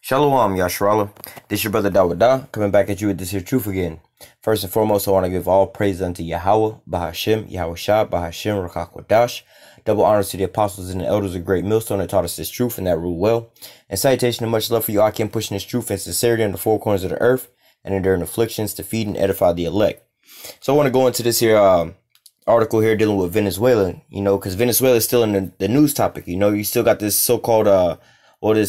Shalom, Yashrala. This your brother Dawada, coming back at you with this here truth again. First and foremost, I want to give all praise unto Yahawah, Bahashem, YAHAWASHI, Bahashem, Rakakwadash. Double honors to the apostles and the elders of Great Millstone that taught us this truth and that rule well. And salutation and much love for you, I can pushing this truth and sincerity in the four corners of the earth and enduring afflictions to feed and edify the elect. So I want to go into this here article here dealing with Venezuela, because Venezuela is still in the news topic. You still got this so-called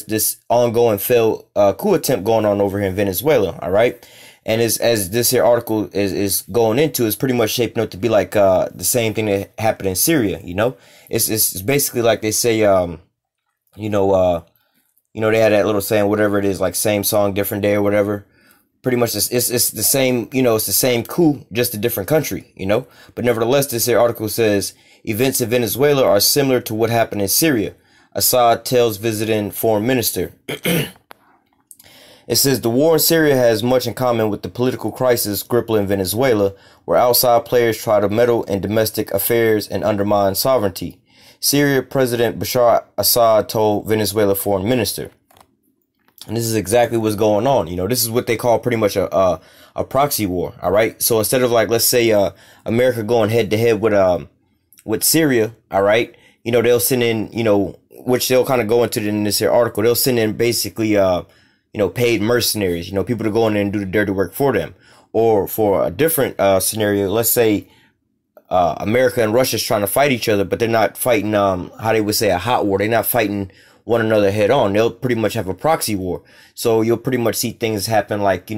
this ongoing failed coup attempt going on over here in Venezuela, all right? And as this here article is going into, it's pretty much shaping up to be like the same thing that happened in Syria, It's basically like they say, they had that little saying, whatever it is, like same song, different day or whatever. Pretty much it's the same, it's the same coup, just a different country, But nevertheless, this here article says events in Venezuela are similar to what happened in Syria. Assad tells visiting foreign minister. It says the war in Syria has much in common with the political crisis crippling Venezuela, where outside players try to meddle in domestic affairs and undermine sovereignty. Syria President Bashar Assad told Venezuela foreign minister. And this is exactly what's going on. This is what they call pretty much a proxy war. All right. So instead of like, let's say America going head to head with Syria. All right. They'll send in, which they'll kind of go into in this here article. They'll send in basically, paid mercenaries, people to go in there and do the dirty work for them. Or for a different scenario, let's say America and Russia's trying to fight each other, but they're not fighting, how they would say, a hot war. They're not fighting one another head on. They'll pretty much have a proxy war. So you'll pretty much see things happen like,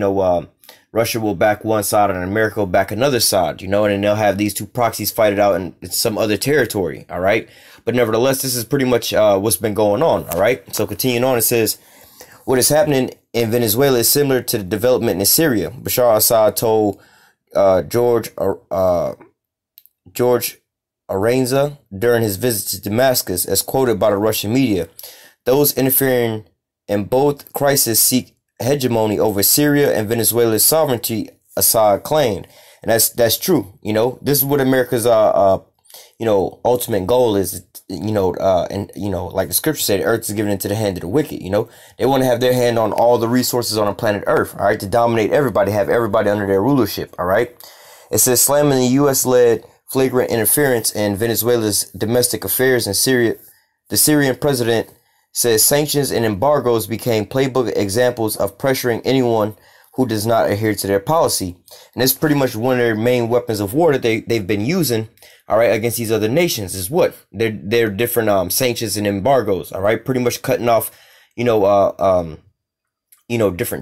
Russia will back one side and America will back another side, and then they'll have these two proxies fight it out in some other territory. All right. But nevertheless, this is pretty much what's been going on. All right. So continuing on, it says what is happening in Venezuela is similar to the development in Syria. Bashar Assad told George Aranza during his visit to Damascus, as quoted by the Russian media. Those interfering in both crises seek hegemony over Syria and Venezuela's sovereignty, Assad claimed. And that's true. This is what America's ultimate goal is, like the scripture said, the earth is given into the hand of the wicked. They want to have their hand on all the resources on the planet Earth, all right, to dominate everybody, have everybody under their rulership, all right. It says slamming the U.S.-led flagrant interference in Venezuela's domestic affairs in Syria. The Syrian president says sanctions and embargoes became playbook examples of pressuring anyone who does not adhere to their policy. And that's pretty much one of their main weapons of war that they've been using, all right, against these other nations is what? They're different sanctions and embargoes, all right, pretty much cutting off, different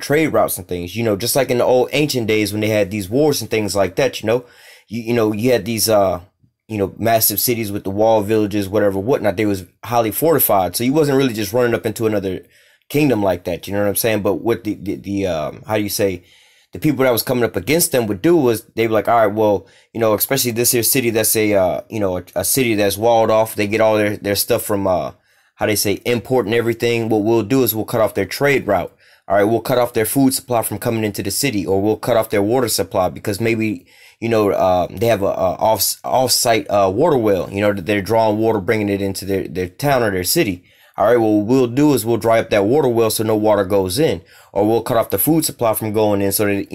trade routes and things, just like in the old ancient days when they had these wars and things like that, you had these massive cities with the wall villages, whatnot. They was highly fortified. So you wasn't really just running up into another kingdom like that. You know what I'm saying? But what the how do you say, the people that was coming up against them would do was they were like, all right, well, especially this here city that's a city that's walled off. They get all their stuff from, how they say, import and everything. What we'll do is we'll cut off their trade route. All right, we'll cut off their food supply from coming into the city, or we'll cut off their water supply because maybe, they have a off-site water well, that they're drawing water, bringing it into their town or their city. All right, well, what we'll do is we'll dry up that water well so no water goes in, or we'll cut off the food supply from going in so that,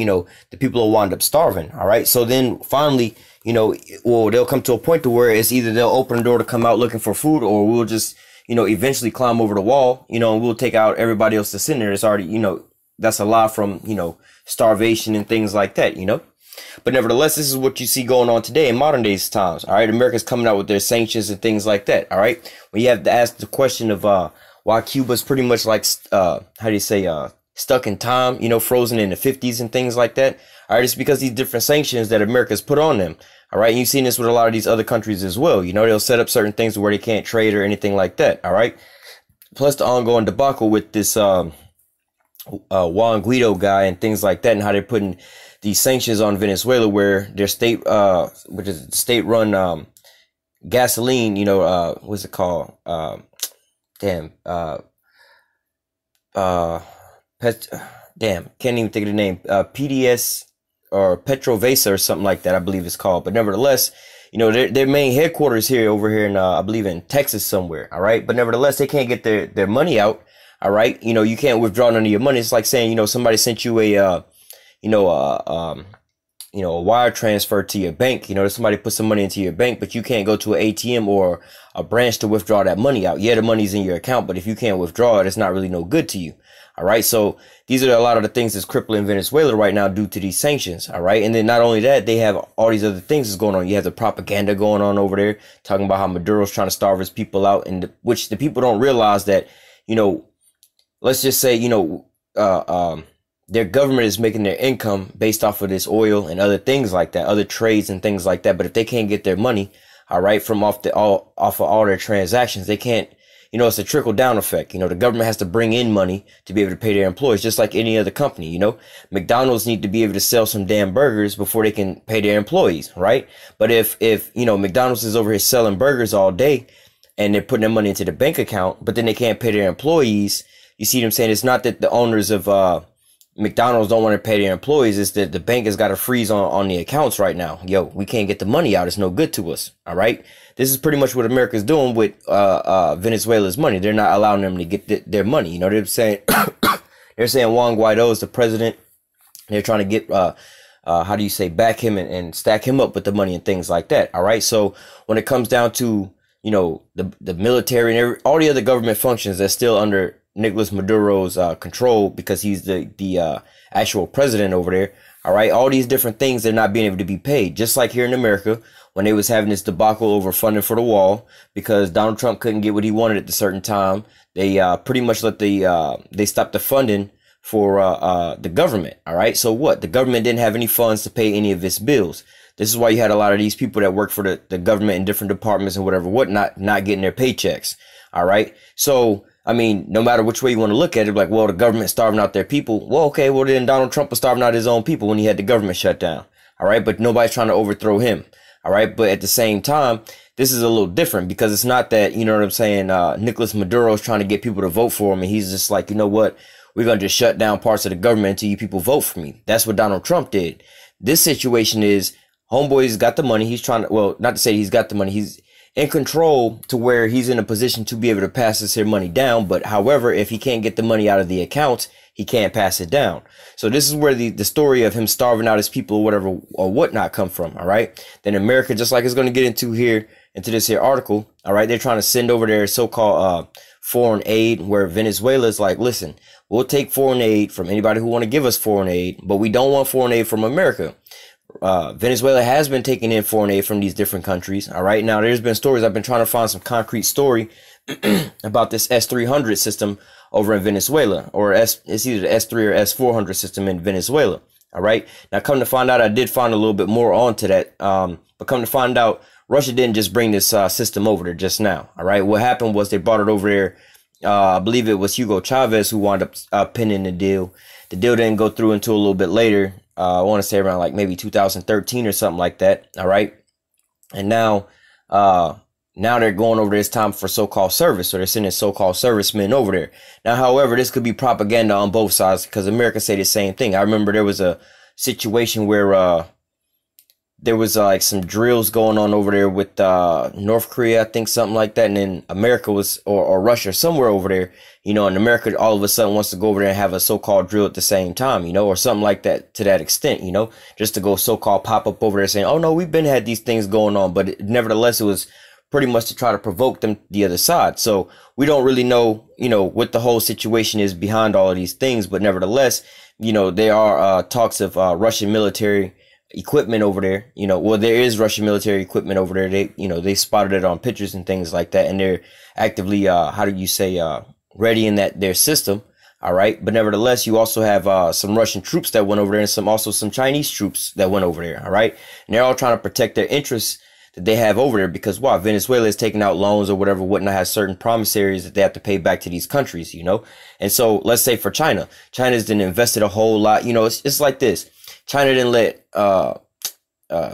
the people will wind up starving. All right, so then finally, they'll come to a point to where it's either they'll open the door to come out looking for food, or we'll just, eventually climb over the wall, and we'll take out everybody else that's in there. It's already, that's a lot from, starvation and things like that, But nevertheless, this is what you see going on today in modern days times. All right. America's coming out with their sanctions and things like that. All right. Well, you have to ask the question of why Cuba's pretty much like, stuck in time, frozen in the 50s and things like that. All right. It's because these different sanctions that America's put on them. All right. And you've seen this with a lot of these other countries as well. They'll set up certain things where they can't trade or anything like that. All right. Plus the ongoing debacle with this Juan Guaido guy and things like that, and how they're putting these sanctions on Venezuela, where their which is state-run gasoline, what's it called? Can't even think of the name. PDS or Petrovesa or something like that, I believe it's called. But nevertheless, their main headquarters over here in, I believe in Texas somewhere. All right. But nevertheless, they can't get their money out All right. You know, you can't withdraw none of your money. It's like saying, you know, somebody sent you a, you know, a wire transfer to your bank. You know, somebody put some money into your bank, but you can't go to an ATM or a branch to withdraw that money out. Yeah, the money's in your account, but if you can't withdraw it, it's not really no good to you. All right. So these are a lot of the things that's crippling Venezuela right now due to these sanctions. All right. And then not only that, they have all these other things that's going on. You have the propaganda going on over there talking about how Maduro's trying to starve his people out, and which the people don't realize that, you know, let's just say, you know, their government is making their income based off of this oil and other things like that, other trades and things like that. But if they can't get their money, all right, from off of all their transactions, they can't, you know, it's a trickle down effect. You know, the government has to bring in money to be able to pay their employees, just like any other company. You know, McDonald's need to be able to sell some damn burgers before they can pay their employees, right? But if you know, McDonald's is over here selling burgers all day and they're putting their money into the bank account, but then they can't pay their employees, you see what I'm saying? It's not that the owners of McDonald's don't want to pay their employees. It's that the bank has got a freeze on the accounts right now. Yo, we can't get the money out. It's no good to us. All right. This is pretty much what America's doing with Venezuela's money. They're not allowing them to get their money. You know, they're saying they're saying Juan Guaido is the president. They're trying to get how do you say, back him and stack him up with the money and things like that. All right. So when it comes down to, you know, the military and all the other government functions that's still under Nicolas Maduro's control, because he's the actual president over there. All right. All these different things, they're not being able to be paid. Just like here in America, when they was having this debacle over funding for the wall because Donald Trump couldn't get what he wanted at the certain time. They pretty much let they stopped the funding for the government. All right. So what? The government didn't have any funds to pay any of its bills. This is why you had a lot of these people that work for the government in different departments and whatnot, not getting their paychecks. All right. So, I mean, no matter which way you want to look at it, like, well, the government's starving out their people. Well, okay, well, then Donald Trump was starving out his own people when he had the government shut down. All right. But nobody's trying to overthrow him. All right. But at the same time, this is a little different because it's not that, you know what I'm saying, Nicolas Maduro is trying to get people to vote for him. And he's just like, you know what, we're going to just shut down parts of the government until you people vote for me. That's what Donald Trump did. This situation is homeboy's got the money. He's trying to, well, not to say he's got the money. He's in control to where he's in a position to be able to pass this here money down. But however, if he can't get the money out of the accounts, he can't pass it down. So this is where the story of him starving out his people or whatever or whatnot come from. All right. Then America, just like it's going to get into this here article. All right. They're trying to send over their so-called foreign aid, where Venezuela is like, listen, we'll take foreign aid from anybody who want to give us foreign aid, but we don't want foreign aid from America. Venezuela has been taking in foreign aid from these different countries. All right. Now, there's been stories. I've been trying to find some concrete story about this S-300 system over in Venezuela, or it's either the S-3 or S-400 system in Venezuela. All right. Now, come to find out, I did find a little bit more onto that. But come to find out, Russia didn't just bring this system over there just now. All right. What happened was they brought it over there. I believe it was Hugo Chavez who wound up pinning the deal. The deal didn't go through until a little bit later. I want to say around like maybe 2013 or something like that. All right. And now they're going over there. It's time for so-called service. So they're sending so-called servicemen over there. Now, however, this could be propaganda on both sides because America say the same thing. I remember there was a situation where there was like some drills going on over there with North Korea, I think, something like that. And then America was, or Russia, somewhere over there, you know, and America all of a sudden wants to go over there and have a so-called drill at the same time, you know, or something like that, to that extent, you know, just to go so-called pop up over there saying, oh, no, we've been had these things going on. But nevertheless, it was pretty much to try to provoke them, the other side. So we don't really know, you know, what the whole situation is behind all of these things. But nevertheless, you know, there are talks of Russian military equipment over there. You know, well, there is Russian military equipment over there. They, you know, they spotted it on pictures and things like that. And they're actively, how do you say, readying their system. All right. But nevertheless, you also have some Russian troops that went over there and also some Chinese troops that went over there. All right. And they're all trying to protect their interests that they have over there because why? Venezuela is taking out loans or whatever, whatnot, has certain promissories that they have to pay back to these countries, you know. And so let's say for China's done invested a whole lot. You know, it's like this. China didn't let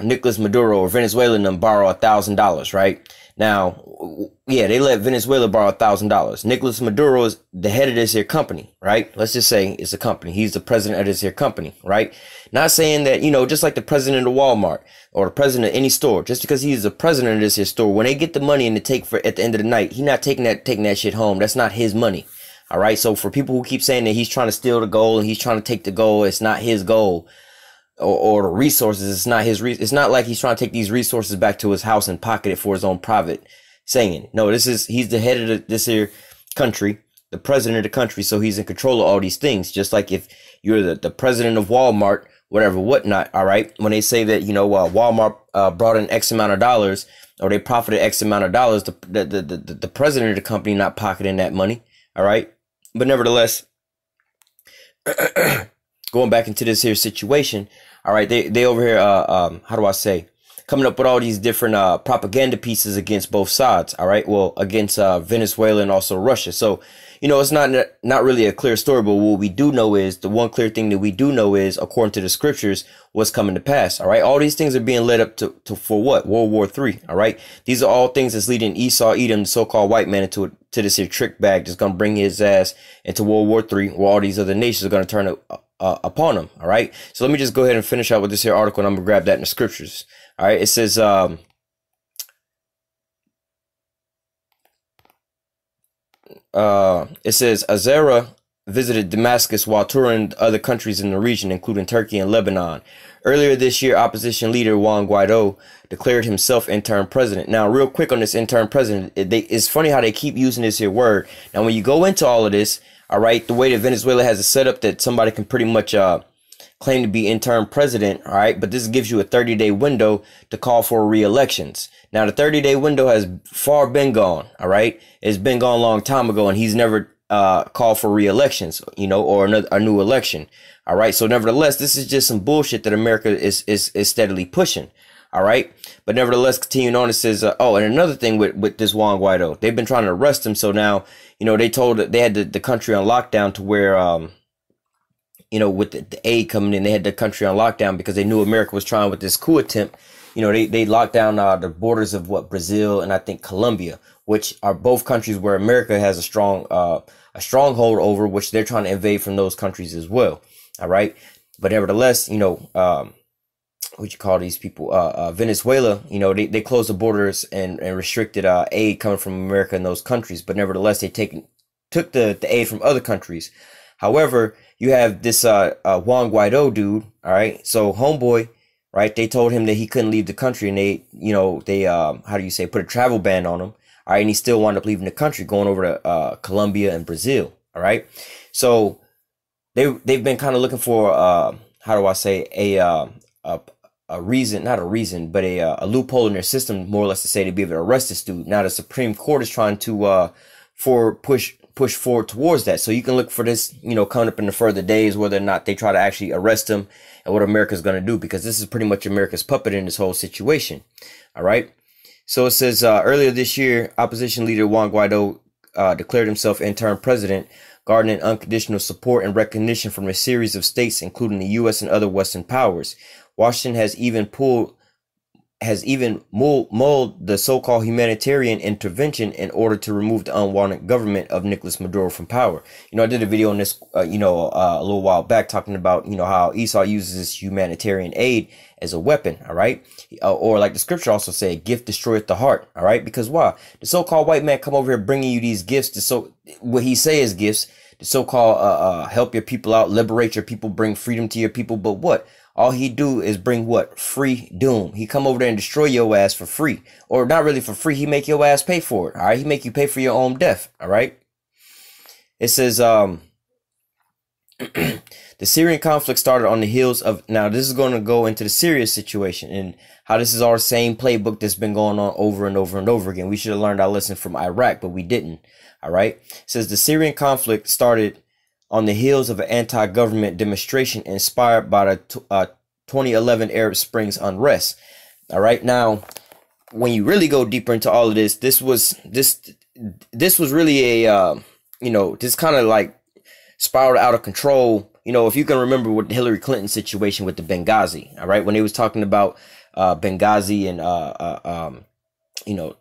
Nicolas Maduro or Venezuela and them borrow $1,000, right? Now, yeah, they let Venezuela borrow $1,000. Nicolas Maduro is the head of this here company, right? Let's just say it's a company. He's the president of this here company, right? Not saying that, you know, just like the president of Walmart or the president of any store, just because he's the president of this here store, when they get the money and they take for at the end of the night, he's not taking that shit home. That's not his money. All right. So for people who keep saying that he's trying to steal the gold and he's trying to take the gold, it's not his gold, or the resources. It's not his. It's not like he's trying to take these resources back to his house and pocket it for his own private saying. No, he's the head of this here country, the president of the country. So he's in control of all these things. Just like if you're the president of Walmart, whatever, whatnot. All right. When they say that, Walmart brought in X amount of dollars, or they profited X amount of dollars, the president of the company not pocketing that money. All right. But nevertheless, going back into this here situation. All right. They over here, how do I say, coming up with all these different propaganda pieces against both sides. All right. Well, against Venezuela and also Russia. So, it's not really a clear story, but what we do know is, the one clear thing that we do know is, according to the scriptures, what's coming to pass. All right. All these things are being led up to for what? World War III. All right. These are all things that's leading Esau, Edom, the so-called white man, to this here trick bag that's going to bring his ass into World War III, where all these other nations are going to turn upon him. All right. So let me just go ahead and finish out with this here article, and I'm going to grab that in the scriptures. All right. It says, Azara visited Damascus while touring other countries in the region, including Turkey and Lebanon. Earlier this year, opposition leader Juan Guaido declared himself interim president. Now, real quick on this interim president, it's funny how they keep using this here word. Now, when you go into all of this, all right, the way that Venezuela has it set up, that somebody can pretty much claim to be interim president, all right, but this gives you a 30-day window to call for re-elections. Now, the 30-day window has far been gone, all right? It's been gone a long time ago, and he's never called for re-elections, or a new election, all right? So, nevertheless, this is just some bullshit that America is steadily pushing, all right? But nevertheless, continuing on, it says, and another thing with this Juan Guaido, they've been trying to arrest him, so now, they had the country on lockdown to where, with the aid coming in, they had the country on lockdown because they knew America was trying with this coup attempt. They locked down the borders of Brazil and I think Colombia, which are both countries where America has a stronghold over, which they're trying to invade from those countries as well. All right. But nevertheless, what you call these people, Venezuela, they closed the borders and restricted aid coming from America in those countries. But nevertheless, they took the aid from other countries. However, you have this Juan Guaido dude, all right? So homeboy, right? They told him that he couldn't leave the country, and they how do you say, put a travel ban on him, all right? And he still wound up leaving the country, going over to Colombia and Brazil, all right? So they've been kind of looking for how do I say, a reason, not a reason, but a loophole in their system, more or less, to say to be able to arrest this dude. Now the Supreme Court is trying to push forward towards that. So you can look for this, coming up in the further days, whether or not they try to actually arrest him and what America's going to do, because this is pretty much America's puppet in this whole situation. All right. So it says, earlier this year, opposition leader Juan Guaido declared himself interim president, garnering unconditional support and recognition from a series of states, including the U.S. and other Western powers. Washington has even mulled the so-called humanitarian intervention in order to remove the unwanted government of Nicolas Maduro from power. I did a video on this, a little while back, talking about, how Esau uses this humanitarian aid as a weapon. All right. Or like the scripture also say, gift destroyeth the heart. All right. Because why? The so-called white man come over here bringing you these gifts. What he say is gifts, the so-called, help your people out, liberate your people, bring freedom to your people. But what? All he do is bring what? Free doom. He come over there and destroy your ass for free. Or not really for free. He make your ass pay for it. All right. He make you pay for your own death. All right. It says, the Syrian conflict started on the heels of, now this is going to go into the Syria situation and how this is our same playbook that's been going on over and over and over again. We should have learned our lesson from Iraq, but we didn't. All right. It says the Syrian conflict started on the heels of an anti-government demonstration inspired by the 2011 Arab Springs unrest. All right. Now, when you really go deeper into all of this, this was really a, this kind of like spiraled out of control. If you can remember with the Hillary Clinton situation with the Benghazi, all right, when they was talking about Benghazi and,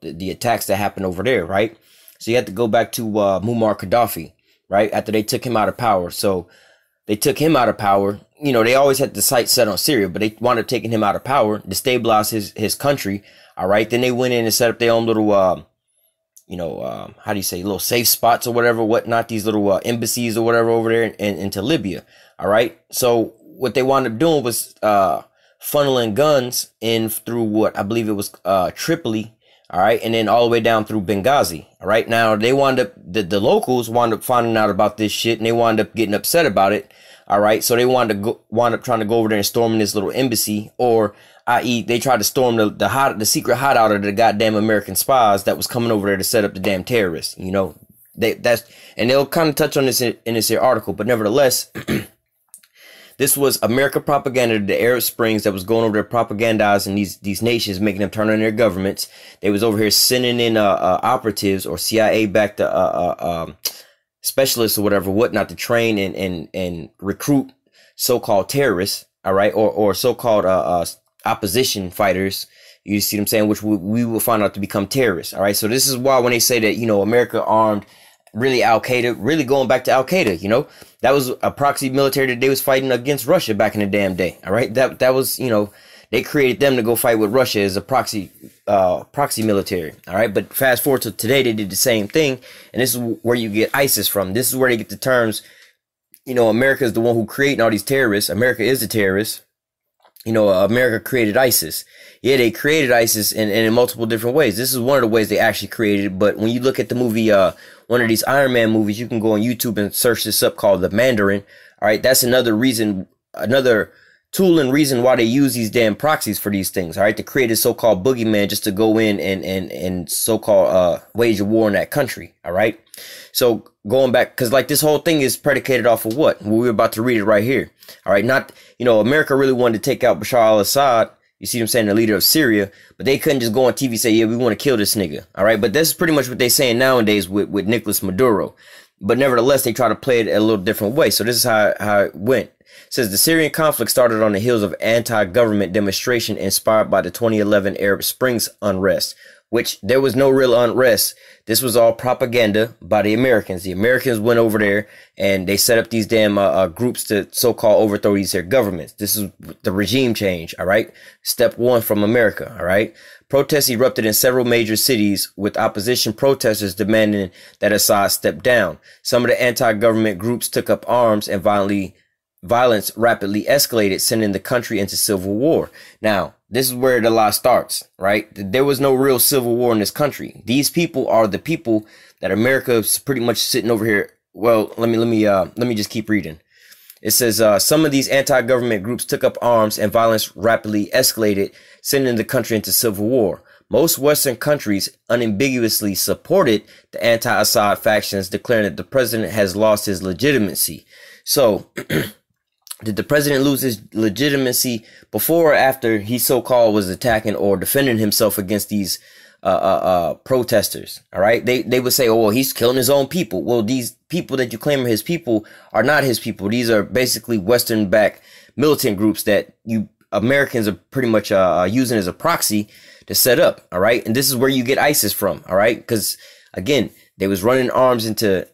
the attacks that happened over there, right? So you have to go back to Muammar Gaddafi, right, after they took him out of power. So they took him out of power. They always had the sights set on Syria, but they wound up taking him out of power, destabilize his country, all right? Then they went in and set up their own little how do you say, little safe spots or whatever, whatnot, these little embassies or whatever over there into Libya. All right. So what they wound up doing was funneling guns in through what I believe it was Tripoli. All right. And then all the way down through Benghazi. All right. Now they wound up, the locals wound up finding out about this shit, and they wound up getting upset about it. All right. So they wound up trying to go over there and storming this little embassy, or i.e. they tried to storm the secret hideout of the goddamn American spies that was coming over there to set up the damn terrorists. You know, and they'll kind of touch on this in this here article, but nevertheless, this was America propaganda, the Arab Springs, that was going over there propagandizing these nations, making them turn on their governments. They was over here sending in operatives or CIA backed specialists or whatever, whatnot, to train and recruit so-called terrorists. All right, or so-called opposition fighters. You see what I'm saying? Which we will find out to become terrorists. All right, so this is why when they say that, you know, America armed really Al-Qaeda, really going back to Al-Qaeda, you know, that was a proxy military that they was fighting against Russia back in the damn day. All right, that was, you know, they created them to go fight with Russia as a proxy military. All right, but fast forward to today, they did the same thing, and this is where you get ISIS from. This is where they get the terms. You know, America is the one who creating all these terrorists. America is the terrorist. You know, America created ISIS. Yeah, they created ISIS in multiple different ways. This is one of the ways they actually created it. But when you look at the movie, one of these Iron Man movies, you can go on YouTube and search this up, called The Mandarin. All right, that's another reason, another tool and reason why they use these damn proxies for these things. All right, to create a so-called boogeyman just to go in and so-called wage a war in that country. All right, so going back, because like this whole thing is predicated off of what? Well, we're about to read it right here. All right, not, you know, America really wanted to take out Bashar al-Assad. You see what I'm saying? The leader of Syria, but they couldn't just go on TV and say, yeah, we want to kill this nigga. All right, but that's pretty much what they're saying nowadays with Nicolas Maduro. But nevertheless, they try to play it a little different way. So this is how it went. It says the Syrian conflict started on the heels of anti-government demonstration inspired by the 2011 Arab Springs unrest, which there was no real unrest. This was all propaganda by the Americans. The Americans went over there and they set up these damn groups to so-called overthrow these their governments. This is the regime change. All right. Step one from America. All right. Protests erupted in several major cities, with opposition protesters demanding that Assad step down. Some of the anti-government groups took up arms, and violence rapidly escalated, sending the country into civil war. Now, this is where the lie starts, right? There was no real civil war in this country. These people are the people that America is pretty much sitting over here. Well, let me just keep reading. It says, some of these anti-government groups took up arms and violence rapidly escalated, sending the country into civil war. Most Western countries unambiguously supported the anti-Assad factions, declaring that the president has lost his legitimacy. So, did the president lose his legitimacy before or after he so-called was attacking or defending himself against these protesters? All right, they would say, oh, well, he's killing his own people. Well, these people that you claim are his people are not his people. These are basically Western-backed militant groups that you Americans are pretty much using as a proxy to set up. All right, and this is where you get ISIS from. All right, because again, they was running arms into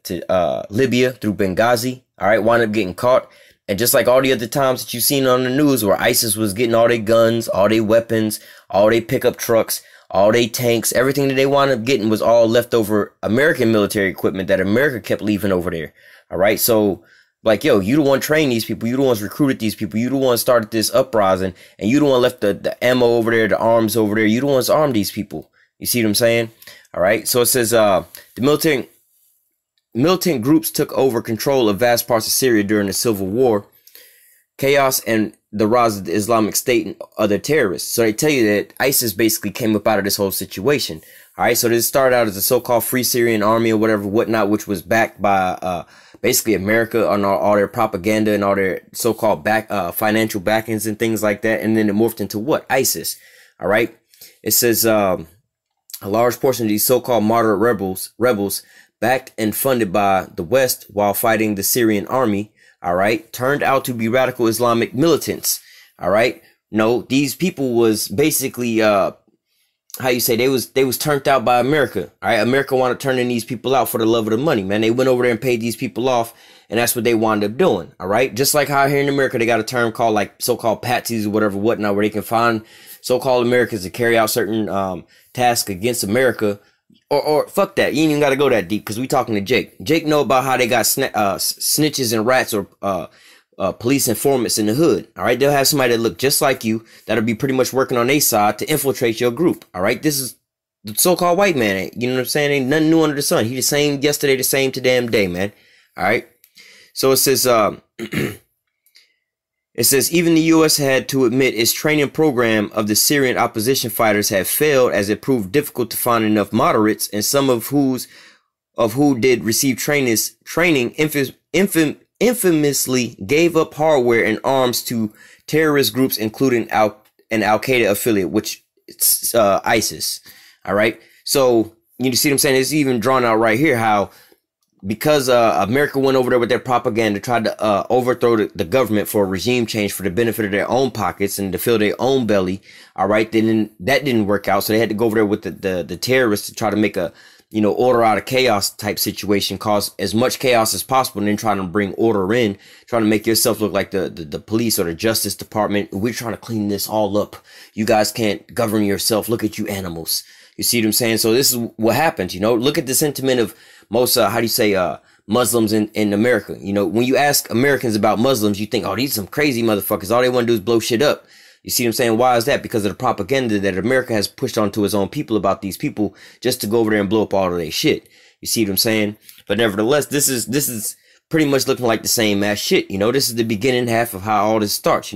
Libya through Benghazi. All right, wound up getting caught. And just like all the other times that you've seen on the news where ISIS was getting all their guns, all their weapons, all their pickup trucks, all their tanks, everything that they wound up getting was all leftover American military equipment that America kept leaving over there. All right. So like, yo, you the one trained these people. You the ones recruited these people. You the one started this uprising, and you the one left the ammo over there, the arms over there. You the ones armed these people. You see what I'm saying? All right. So it says the militant groups took over control of vast parts of Syria during the civil war, chaos, and the rise of the Islamic State and other terrorists. So they tell you that ISIS basically came up out of this whole situation. All right. So this started out as a so-called Free Syrian Army or whatever, whatnot, which was backed by basically America on all their propaganda and all their so-called financial backings and things like that. And then it morphed into what? ISIS. All right. It says a large portion of these so-called moderate rebels backed and funded by the West while fighting the Syrian army, all right, turned out to be radical Islamic militants. All right. No, these people was basically how you say, they was turned out by America. All right, America wanted to turn these people out for the love of the money, man. They went over there and paid these people off, and that's what they wound up doing. All right, just like how here in America they got a term called like so-called patsies or whatever, whatnot, where they can find so-called Americans to carry out certain tasks against America. or fuck that. You ain't even got to go that deep because we talking to Jake. Jake know about how they got snitches and rats or police informants in the hood. All right, they'll have somebody that look just like you that'll be pretty much working on their side to infiltrate your group. All right, this is the so-called white man. You know what I'm saying? Ain't nothing new under the sun. He the same yesterday, the same to damn day, man. All right. So it says it says even the U.S. had to admit its training program of the Syrian opposition fighters had failed, as it proved difficult to find enough moderates, and some of who did receive training infamously gave up hardware and arms to terrorist groups, including an Al-Qaeda affiliate, which it's ISIS. All right. So you see what I'm saying? It's even drawn out right here how, because America went over there with their propaganda, tried to overthrow the government for a regime change for the benefit of their own pockets and to fill their own belly. All right, then that didn't work out, so they had to go over there with the terrorists to try to make a order out of chaos type situation, cause as much chaos as possible, and then trying to bring order in, trying to make yourself look like the police or the Justice Department. We're trying to clean this all up. You guys can't govern yourself. Look at you animals. You see what I'm saying? So this is what happens. Look at the sentiment of most, Muslims in America. When you ask Americans about Muslims, you think, oh, these are some crazy motherfuckers. All they want to do is blow shit up. You see what I'm saying? Why is that? Because of the propaganda that America has pushed onto its own people about these people just to go over there and blow up all of their shit. You see what I'm saying? But nevertheless, this is pretty much looking like the same ass shit. This is the beginning half of how all this starts,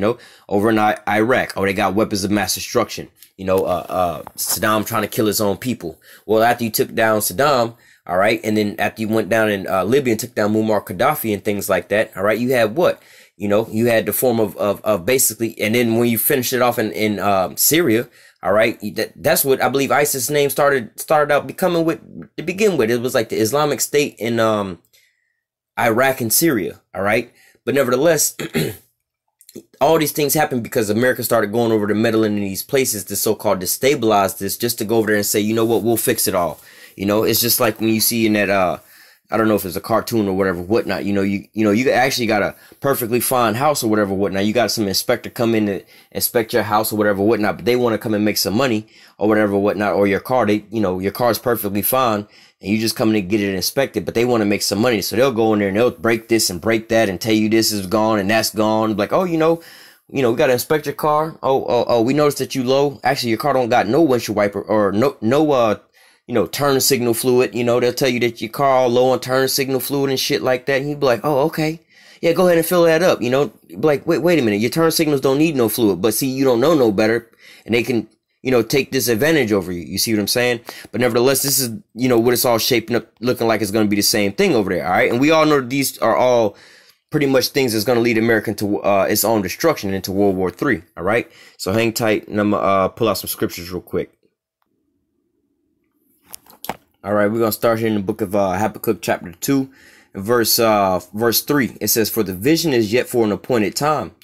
over in Iraq. Oh, they got weapons of mass destruction. Saddam trying to kill his own people. Well, after you took down Saddam, all right, and then after you went down in Libya and took down Muammar Gaddafi and things like that, all right, you had what? You had the form of basically, and then when you finished it off in Syria, all right, that's what I believe ISIS name started out becoming with to begin with. It was like the Islamic State in Iraq and Syria, all right, but nevertheless. All these things happened because America started going over to meddling in these places to so-called destabilize this, just to go over there and say, you know what, we'll fix it all. It's just like when you see in that, I don't know if it's a cartoon or whatever, whatnot, you actually got a perfectly fine house or whatever, whatnot. You got some inspector come in to inspect your house or whatever, whatnot, but they want to come and make some money or whatever, whatnot, or your car, your car's perfectly fine. And you just come in and get it inspected, but they want to make some money. So they'll go in there and they'll break this and break that and tell you this is gone and that's gone. Like, oh, we got to inspect your car. Oh, we noticed that you low. Actually, your car don't got no windshield wiper or no turn signal fluid. They'll tell you that your car all low on turn signal fluid and shit like that. And you'd be like, oh, okay. Yeah, go ahead and fill that up. Be like, wait a minute. Your turn signals don't need no fluid. But see, you don't know no better. And they can, take this advantage over you. You see what I'm saying? But nevertheless, this is, what it's all shaping up, looking like it's going to be the same thing over there. All right. And we all know that these are all pretty much things that's going to lead America into its own destruction, into World War III. All right. So hang tight. And I'm going to pull out some scriptures real quick. All right. We're going to start here in the book of Habakkuk chapter 2, verse 3. It says, for the vision is yet for an appointed time,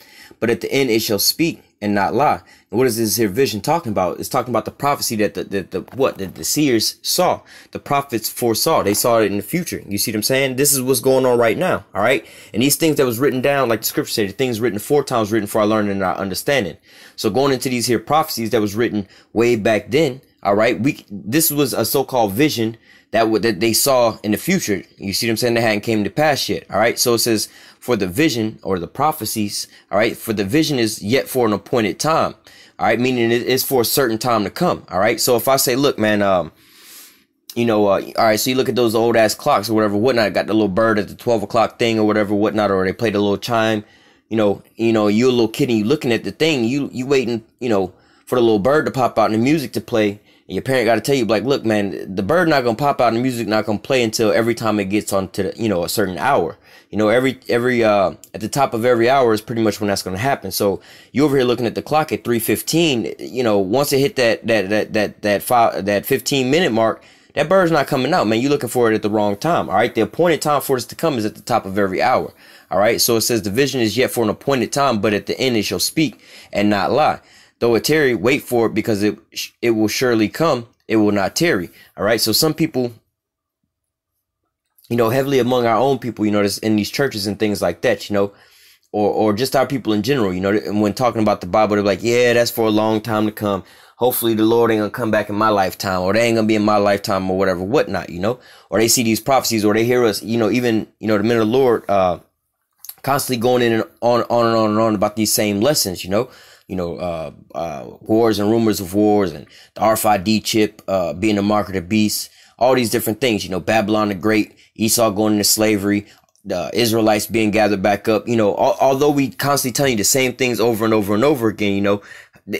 but at the end it shall speak and not lie. And what is this here vision talking about? It's talking about the prophecy that the seers saw, the prophets foresaw. They saw it in the future. You see what I'm saying? This is what's going on right now. All right. And these things that was written down, like the scripture said, the things written aforetime written for our learning and our understanding. So going into these here prophecies that was written way back then. All right. This was a so-called vision that they saw in the future. You see what I'm saying? They hadn't came to pass yet. All right. So it says, for the vision or the prophecies, all right, for the vision is yet for an appointed time. All right. Meaning it is for a certain time to come. All right. So if I say, look, man, all right. So you look at those old ass clocks or whatever, whatnot, got the little bird at the 12 o'clock thing or whatever, whatnot, or they played a little chime, you're a little kid and you looking at the thing, you waiting, for the little bird to pop out and the music to play. And your parent got to tell you, like, look, man, the bird not going to pop out and the music not going to play until every time it gets on to the, a certain hour. Every at the top of every hour is pretty much when that's going to happen. So you over here looking at the clock at 3:15, once it hit that 15-minute mark, that bird's not coming out, man. You're looking for it at the wrong time. All right. The appointed time for this to come is at the top of every hour. All right. So it says the vision is yet for an appointed time, but at the end it shall speak and not lie. Though it tarry, wait for it, because it will surely come. It will not tarry. All right. So some people, heavily among our own people, that's in these churches and things like that, or just our people in general, and when talking about the Bible, they're like, yeah, that's for a long time to come. hopefully the Lord ain't gonna come back in my lifetime, or they ain't gonna be in my lifetime, or whatever, whatnot, or they see these prophecies, or they hear us, even, the men of the Lord, constantly going in and on and on and on about these same lessons, wars and rumors of wars, and the RFID chip, being the mark of the beast, all these different things, Babylon the Great, Esau going into slavery, the Israelites being gathered back up, although we constantly tell you the same things over and over and over again,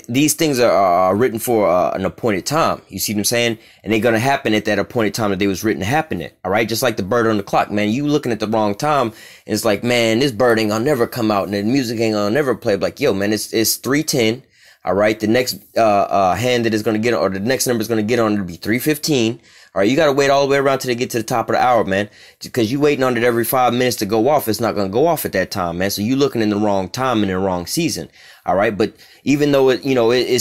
these things are written for an appointed time. You see what I'm saying? And they're going to happen at that appointed time that they was written to happen at. All right. Just like the bird on the clock, man, you looking at the wrong time. And it's like, man, this bird ain't gonna never come out and the music ain't gonna never play. Like, yo, man, it's 3:10. All right. The next, hand that is going to get on, or the next number is going to get on, it'll be 3:15. All right, you got to wait all the way around till they get to the top of the hour, man, because you waiting on it every 5 minutes to go off. It's not going to go off at that time, man. So you looking in the wrong time and in the wrong season. All right. But even though it's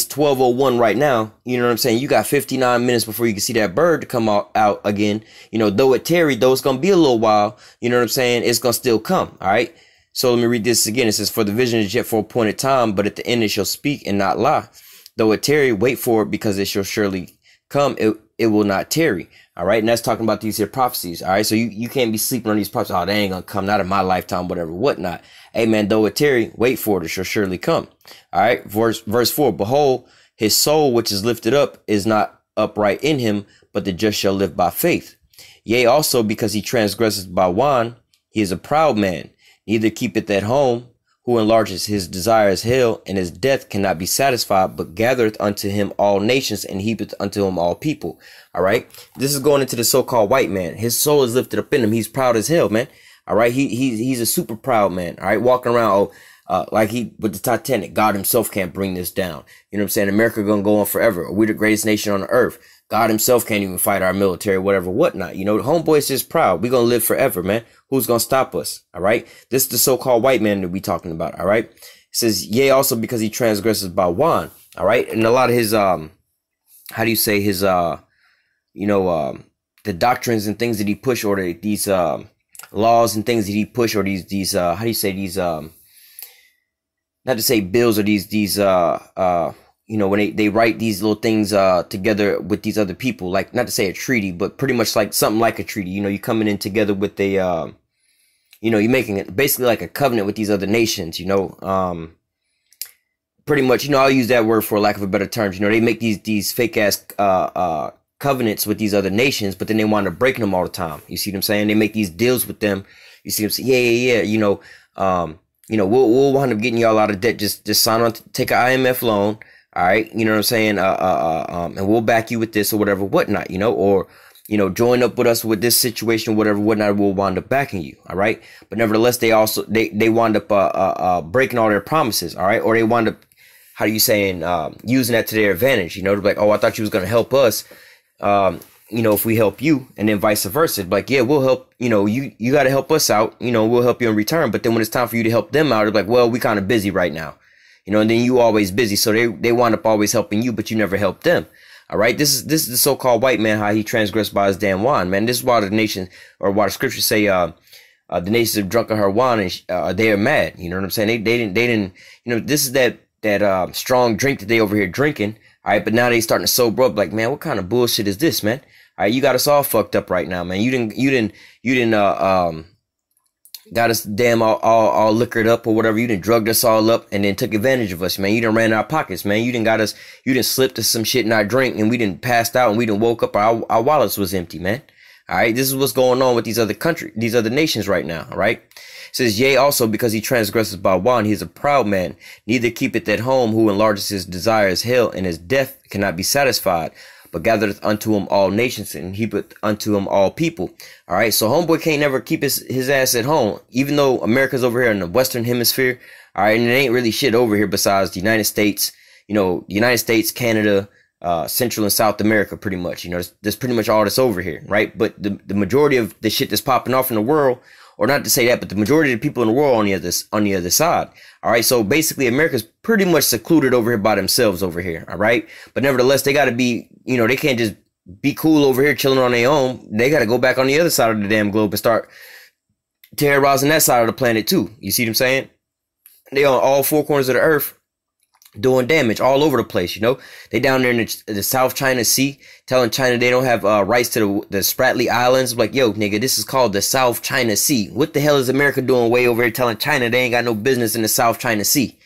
12:01 right now, you know what I'm saying? You got 59 minutes before you can see that bird to come out again. Though it tarried, though it's going to be a little while, you know what I'm saying? It's going to still come. All right. So let me read this again. It says, for the vision is yet for appointed time, but at the end it shall speak and not lie. Though it tarry, wait for it, because it shall surely come. It will not tarry. All right. And that's talking about these here prophecies. All right. So you can't be sleeping on these prophecies. Oh, they ain't going to come, not in my lifetime, whatever, whatnot. Hey, man, though it tarry, wait for it. It shall surely come. All right. Verse 4, behold, his soul, which is lifted up, is not upright in him, but the just shall live by faith. Yea, also because he transgresses by wine, he is a proud man, neither keepeth at home, who enlarges his desires hell, and his death cannot be satisfied, but gathereth unto him all nations, and heapeth unto him all people. All right. This is going into the so-called white man. His soul is lifted up in him. He's proud as hell, man. All right. He's a super proud man. All right. Walking around, like he with the Titanic, God himself can't bring this down. You know what I'm saying? America gonna go on forever. We're the greatest nation on the earth. God himself can't even fight our military, whatever, whatnot. The homeboy is just proud. We're going to live forever, man. Who's going to stop us? All right. This is the so-called white man that we talking about. All right. It says, yea, also because he transgresses by wine. All right. And a lot of his, how do you say his, the doctrines and things that he push, or these, laws and things that he push, or these, how do you say these, not to say bills, or these, when they write these little things together with these other people, like, not to say a treaty, but pretty much like something like a treaty. You're coming in together with a, you're making it basically like a covenant with these other nations, pretty much, I'll use that word for lack of a better term. They make these fake ass covenants with these other nations, but then they wind up breaking them all the time. You see what I'm saying? They make these deals with them. You see what I'm saying? Yeah. We'll wind up getting y'all out of debt. Just sign on to take an IMF loan. All right. You know what I'm saying? And we'll back you with this or whatever, whatnot, or, join up with us with this situation, whatever, whatnot, we'll wind up backing you. All right. But nevertheless, they wind up, breaking all their promises. All right. Or they wind up, how do you saying, using that to their advantage, to be like, oh, I thought you was going to help us. If we help you, and then vice versa. Like, yeah, we'll help, you got to help us out, we'll help you in return. But then when it's time for you to help them out, it's like, well, we kind of busy right now. And then you always busy. So they wind up always helping you, but you never help them. All right. This is the so-called white man, how he transgressed by his damn wine, man. This is why the nation, or why the scriptures say, the nations have drunk of her wine, and they are mad. You know what I'm saying? They didn't, this is that strong drink that they over here drinking. All right. But now they starting to sober up, like, man, what kind of bullshit is this, man? All right. You got us all fucked up right now, man. You didn't, got us damn all liquored up or whatever. You done drugged us all up and then took advantage of us, man. You done ran our pockets, man. You done slipped us some shit in our drink, and we done passed out, and we done woke up. Our wallets was empty, man. All right. This is what's going on with these other nations right now. All right. It says, yea, also because he transgresses by wine, he is a proud man, neither keepeth at home, who enlarges his desires hell, and his death cannot be satisfied, but gathereth unto him all nations, and heapeth unto him all people. All right. So homeboy can't never keep his ass at home, even though America's over here in the Western hemisphere. All right. And it ain't really shit over here besides the United States, the United States, Canada, Central and South America, pretty much, that's pretty much all that's over here. Right. But the majority of the shit that's popping off in the world, or not to say that, but the majority of the people in the world on the other side. All right. So basically America's pretty much secluded over here by themselves over here. All right. But nevertheless, they got to be, they can't just be cool over here chilling on their own. They got to go back on the other side of the damn globe and start terrorizing that side of the planet too. You see what I'm saying? They on all four corners of the earth, doing damage all over the place. You know, they down there in the South China Sea telling China they don't have rights to the Spratly Islands. Like, yo, nigga, this is called the South China Sea. What the hell is America doing way over here telling China they ain't got no business in the South China Sea?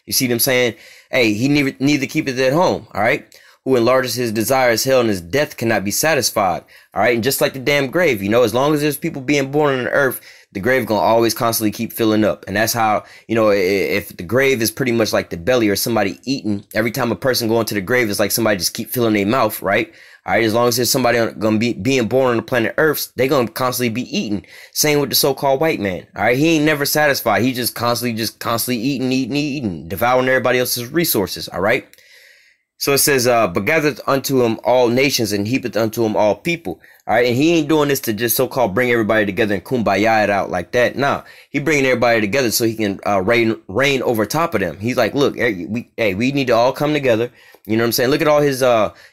You see what I'm saying? Hey, he need to keep it at home. All right. Who enlarges his desire as hell and his death cannot be satisfied. All right. And just like the damn grave, you know, as long as there's people being born on the earth, the grave gonna always constantly keep filling up. And that's how, you know, if the grave is pretty much like the belly or somebody eating, every time a person go into the grave, it's like somebody just keep filling their mouth, right? All right, as long as there's somebody gonna be being born on the planet Earth, they gonna constantly be eating. Same with the so-called white man. All right, he ain't never satisfied. He just constantly eating, devouring everybody else's resources. All right. So it says, but gathereth unto him all nations and heapeth unto him all people. All right. And he ain't doing this to just so-called bring everybody together and kumbaya it out like that. Nah, he bringing everybody together so he can reign over top of them. He's like, look, we need to all come together. You know what I'm saying? Look at all his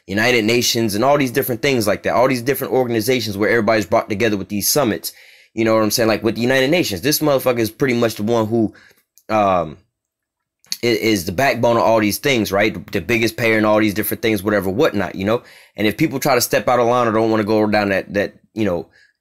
United Nations and all these different things like that. All these different organizations where everybody's brought together with these summits. You know what I'm saying? Like with the United Nations, this motherfucker is pretty much the one who is the backbone of all these things, right? The biggest payer in all these different things, whatever, whatnot, you know? And if people try to step out of line or don't want to go down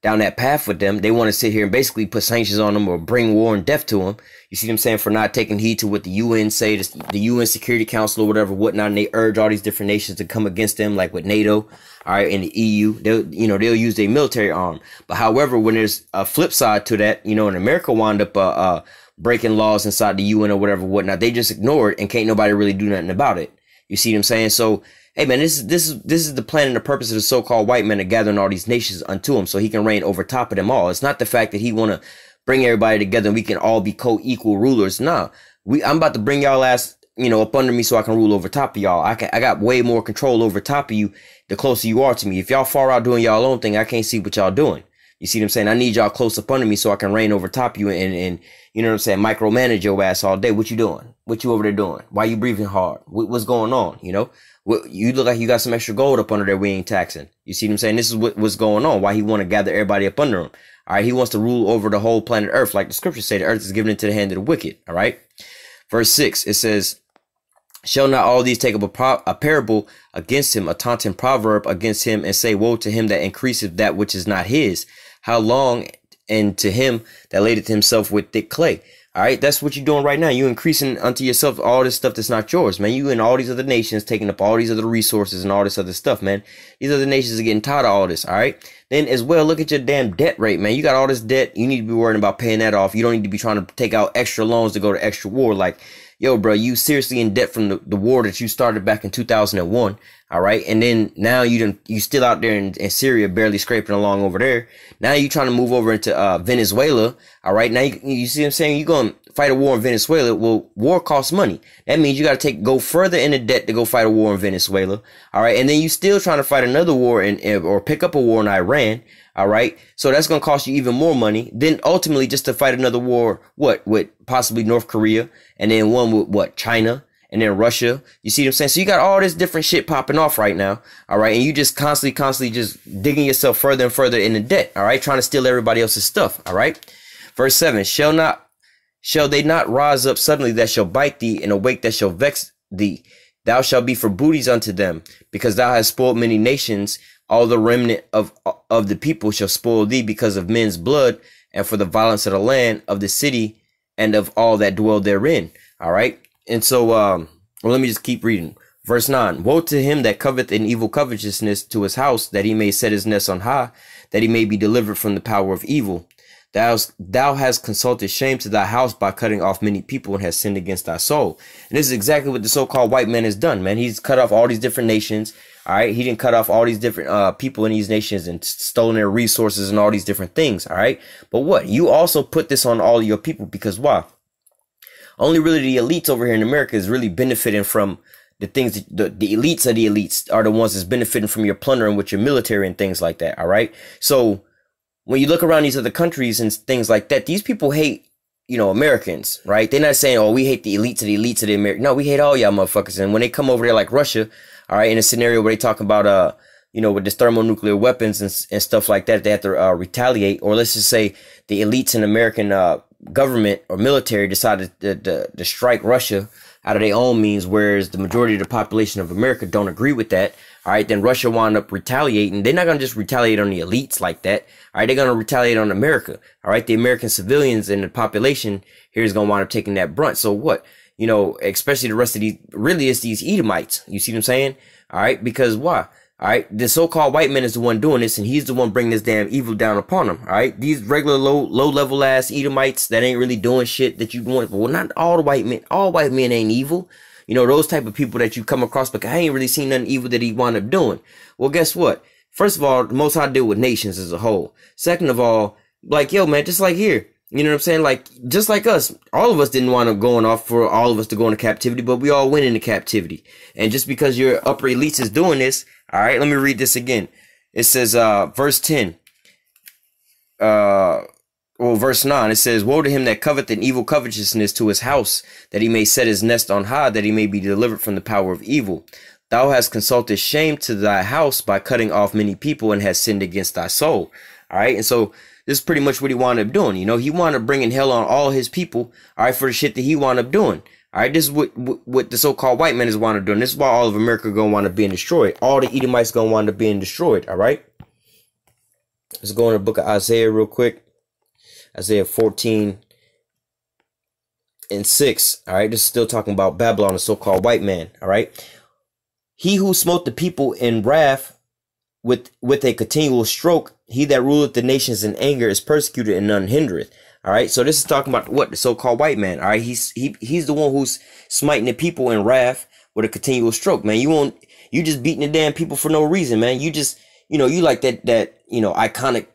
down that path with them, they want to sit here and basically put sanctions on them or bring war and death to them. You see what I'm saying? For not taking heed to what the UN say, the UN Security Council or whatever, whatnot, and they urge all these different nations to come against them, like with NATO, all right, and the EU, they'll use their military arm. But however, when there's a flip side to that, you know, and America wound up, breaking laws inside the UN or whatever, whatnot, they just ignore it and can't nobody really do nothing about it. You see what I'm saying? So, hey man, this is the plan and the purpose of the so-called white man to gathering all these nations unto him so he can reign over top of them all. It's not the fact that he want to bring everybody together and we can all be co-equal rulers. Nah, I'm about to bring y'all ass, you know, up under me so I can rule over top of y'all. I got way more control over top of you the closer you are to me. If y'all far out doing y'all own thing, I can't see what y'all doing. You see what I'm saying? I need y'all close up under me so I can reign over top of you and you know what I'm saying, micromanage your ass all day. What you doing? What you over there doing? Why you breathing hard? What's going on? You know, you look like you got some extra gold up under there we ain't taxing. You see what I'm saying? This is what's going on. Why he want to gather everybody up under him. All right. He wants to rule over the whole planet Earth. Like the scriptures say, the earth is given into the hand of the wicked. All right. Verse 6, it says, shall not all these take up a parable against him, a taunting proverb against him, and say, woe to him that increaseth that which is not his? How long? And to him that ladeth himself with thick clay. All right, that's what you're doing right now. You increasing unto yourself all this stuff that's not yours, man. You and all these other nations taking up all these other resources and all this other stuff, man. These other nations are getting tired of all this, all right? Then as well, look at your damn debt rate, man. You got all this debt. You need to be worrying about paying that off. You don't need to be trying to take out extra loans to go to extra war. Like, yo, bro, you seriously in debt from the war that you started back in 2001. All right. And then now you still out there in Syria, barely scraping along over there. Now you trying to move over into Venezuela. All right. Now you see what I'm saying? You're going to fight a war in Venezuela. Well, war costs money. That means you got to go further into debt to go fight a war in Venezuela. All right. And then you still trying to fight another war or pick up a war in Iran. All right. So that's going to cost you even more money. Then ultimately just to fight another war, with possibly North Korea, and then one with China, and then Russia. You see what I'm saying? So you got all this different shit popping off right now. All right. And you just constantly just digging yourself further and further into debt. All right. Trying to steal everybody else's stuff. All right. Verse 7, shall they not rise up suddenly that shall bite thee, and awake that shall vex thee? Thou shalt be for booties unto them, because thou hast spoiled many nations. All the remnant of the people shall spoil thee because of men's blood, and for the violence of the land, of the city, and of all that dwell therein. All right. And so, well, let me just keep reading. Verse 9, woe to him that coveteth an evil covetousness to his house, that he may set his nest on high, that he may be delivered from the power of evil. Thou hast consulted shame to thy house by cutting off many people, and hast sinned against thy soul. And this is exactly what the so-called white man has done, man. He's cut off all these different nations. All right. He didn't cut off all these different people in these nations and stolen their resources and all these different things. All right. But what? You also put this on all of your people, because why? Only really the elites over here in America is really benefiting from the things that the elites of the elites are the ones that's benefiting from your plundering with your military and things like that. All right. So when you look around these other countries and things like that, these people hate, you know, Americans, right? They're not saying, oh, we hate the elites of the Americans. No, we hate all y'all motherfuckers. And when they come over there like Russia, all right, in a scenario where they talk about, you know, with this thermonuclear weapons and stuff like that, they have to retaliate. Or let's just say the elites in American government or military decided to strike Russia. out of their own means, whereas the majority of the population of America don't agree with that. All right, then Russia wound up retaliating. They're not going to just retaliate on the elites like that. All right, they're going to retaliate on America. All right, the American civilians and the population here is going to wind up taking that brunt. So what? You know, especially the rest of these, really it's these Edomites. You see what I'm saying? All right, because why? All right, the so-called white man is the one doing this, and he's the one bringing this damn evil down upon him. All right, these regular low-level ass Edomites that ain't really doing shit that you want. Well, not all the white men. All white men ain't evil. You know, those type of people that you come across, but I ain't really seen nothing evil that he wound up doing. Well, guess what? First of all, the Most High deal with nations as a whole. Second of all, like, yo, man, just like here, you know what I'm saying? Like, just like us, all of us didn't want to going off for all of us to go into captivity, but we all went into captivity. And just because your upper elites is doing this, all right, let me read this again. It says, verse 10, verse 9, it says, woe to him that coveteth an evil covetousness to his house, that he may set his nest on high, that he may be delivered from the power of evil. Thou hast consulted shame to thy house by cutting off many people, and hast sinned against thy soul. All right, and so this is pretty much what he wound up doing. You know, he wound up bringing hell on all his people, all right, for the shit that he wound up doing. All right, this is what the so-called white man is wound up doing. This is why all of America gonna wind up being destroyed. All the Edomites gonna wind up being destroyed, all right? Let's go in the book of Isaiah real quick. Isaiah 14 and 6, all right? This is still talking about Babylon, the so-called white man, all right? He who smote the people in wrath with a continual stroke, he that ruleth the nations in anger is persecuted and none hindereth. All right, so this is talking about what the so-called white man. All right, he's the one who's smiting the people in wrath with a continual stroke, man. You just beating the damn people for no reason, man. You just, you know, you like that you know, iconic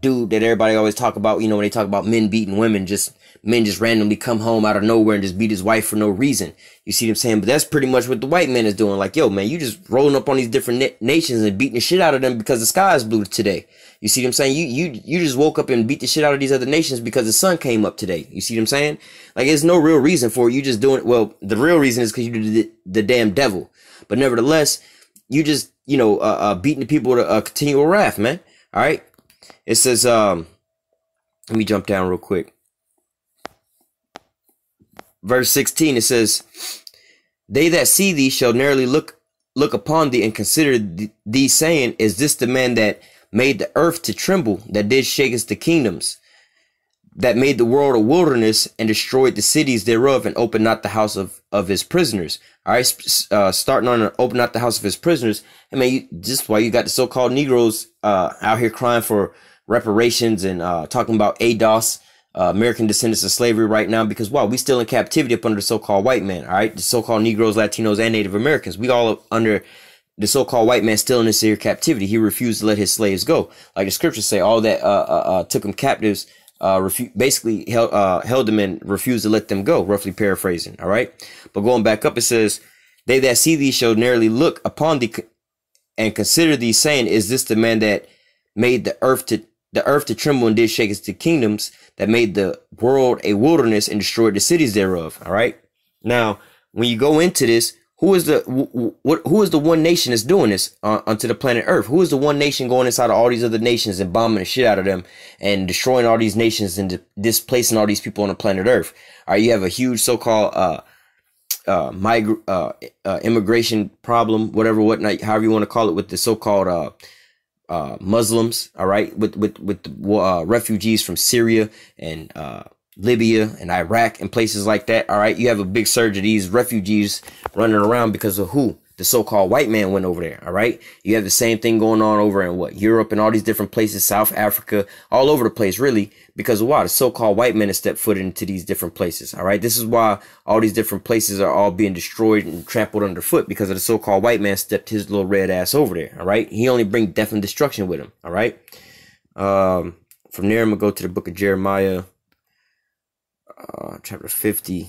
dude that everybody always talk about. You know, when they talk about men beating women, men just randomly come home out of nowhere and just beat his wife for no reason. You see what I'm saying? But that's pretty much what the white man is doing. Like, yo, man, you just rolling up on these different nations and beating the shit out of them because the sky is blue today. You see what I'm saying? You just woke up and beat the shit out of these other nations because the sun came up today. You see what I'm saying? Like, there's no real reason for it. You just doing it. Well, the real reason is because you did the damn devil. But nevertheless, you just, you know, beating the people with a continual wrath, man. All right. It says, let me jump down real quick. Verse 16, it says, they that see thee shall narrowly look upon thee and consider thee, saying, is this the man that made the earth to tremble, that did shake the kingdoms, that made the world a wilderness and destroyed the cities thereof, and opened not the house of his prisoners? All right, starting on open not the house of his prisoners. I mean, just why you got the so-called Negroes out here crying for reparations and talking about ADOS, American descendants of slavery right now, because wow, we still in captivity up under the so-called white man. All right, the so-called Negroes, Latinos, and Native Americans, we all under the so-called white man still in this here captivity. He refused to let his slaves go, like the scriptures say. All that took them captives, basically held them and refused to let them go. Roughly paraphrasing. All right, but going back up, it says, "They that see thee shall narrowly look upon thee and consider thee, saying, is this the man that made the earth to tremble and did shake the kingdoms, that made the world a wilderness and destroyed the cities thereof?" All right. Now, when you go into this, who is the one nation that's doing this onto the planet Earth? Who is the one nation going inside of all these other nations and bombing the shit out of them and destroying all these nations and displacing all these people on the planet Earth? All right, you have a huge so-called immigration problem, whatnot, however you want to call it, with the so-called Muslims, all right, with the refugees from Syria and Libya and Iraq and places like that. All right, you have a big surge of these refugees running around because of who? The so-called white man went over there. All right, you have the same thing going on over in Europe and all these different places, South Africa, all over the place, really, because of why? The so-called white man has stepped foot into these different places. All right, this is why all these different places are all being destroyed and trampled underfoot, because of the so-called white man stepped his little red ass over there. All right, he only bring death and destruction with him. All right, from there I'm gonna go to the book of Jeremiah, chapter 50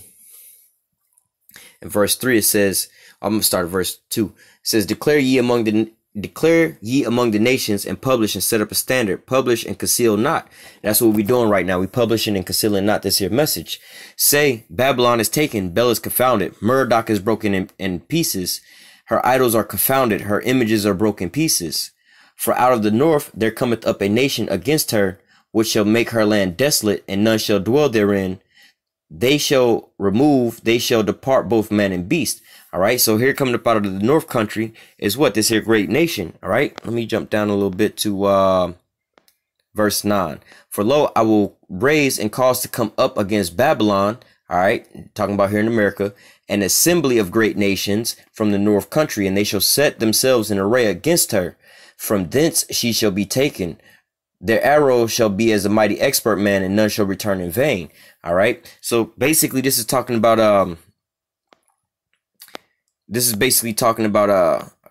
and verse 3. It says, I'm gonna start at verse 2. It says, declare ye among the nations, and publish and set up a standard. Publish and conceal not. That's what we're doing right now. We publishing and concealing not this here message. Say, Babylon is taken, Bel is confounded, Murdoch is broken in pieces. Her idols are confounded, her images are broken pieces. For out of the north there cometh up a nation against her, which shall make her land desolate, and none shall dwell therein. they shall depart both man and beast. All right, so here coming up out of the north country is what? This here great nation. All right, let me jump down a little bit to verse 9. For lo, I will raise and cause to come up against Babylon, all right, talking about here in America, an assembly of great nations from the north country, and they shall set themselves in array against her. From thence she shall be taken. Their arrow shall be as a mighty expert man, and none shall return in vain. All right, so basically this is talking about